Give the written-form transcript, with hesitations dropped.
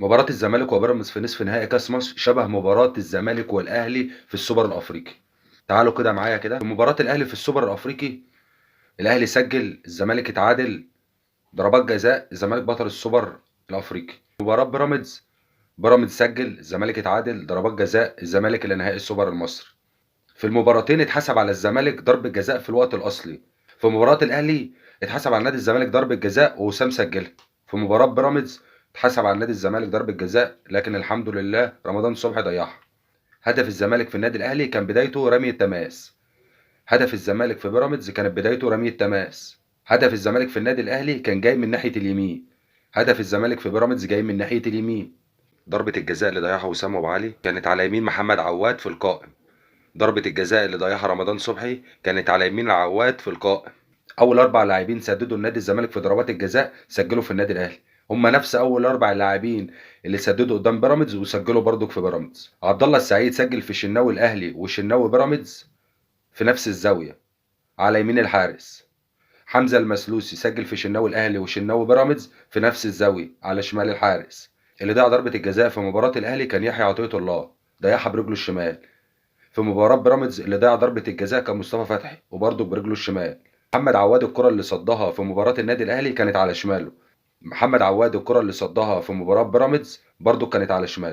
مباراة الزمالك وبيراميدز في نصف نهائي كاس مصر شبه مباراة الزمالك والاهلي في السوبر الافريقي. تعالوا كده معايا كده في مباراة الاهلي في السوبر الافريقي. الاهلي سجل، الزمالك اتعادل، ضربات جزاء، الزمالك بطل السوبر الافريقي. مباراة بيراميدز، بيراميدز سجل، الزمالك اتعادل، ضربات جزاء، الزمالك الى نهائي السوبر المصري. في المباراتين اتحسب على الزمالك ضربة جزاء في الوقت الاصلي. في مباراة الاهلي اتحسب على نادي الزمالك ضربة جزاء ووسام سجلها. في مباراة بيراميدز اتحسب على نادي الزمالك ضربة جزاء، لكن الحمد لله رمضان صبحي ضيعها. هدف الزمالك في النادي الاهلي كان بدايته رمية تماس. هدف الزمالك في بيراميدز كانت بدايته رمية تماس. هدف الزمالك في النادي الاهلي كان جاي من ناحية اليمين. هدف الزمالك في بيراميدز جاي من ناحية اليمين. ضربة الجزاء اللي ضيعها وسام ابو علي كانت على يمين محمد عواد في القائم. ضربة الجزاء اللي ضيعها رمضان صبحي كانت على يمين عواد في القائم. اول اربع لاعبين سددوا النادي الزمالك في ضربات الجزاء سجلوا في النادي الاهلي. هم نفس اول اربع لاعبين اللي سددوا قدام بيراميدز وسجلوا برضك في بيراميدز. عبد الله السعيد سجل في الشناوي الاهلي والشناوي بيراميدز في نفس الزاويه على يمين الحارس. حمزه المسلوسي سجل في الشناوي الاهلي والشناوي بيراميدز في نفس الزاويه على شمال الحارس. اللي ضيع ضربه الجزاء في مباراه الاهلي كان يحيى عطيه الله، ضيعها برجله الشمال. في مباراة بيراميدز اللي ضيع ضربة الجزاء كان مصطفى فتحي وبرضه برجله الشمال. محمد عواد الكرة اللي صدها في مباراة النادي الأهلي كانت على شماله. محمد عواد الكرة اللي صدها في مباراة بيراميدز برضه كانت على شماله.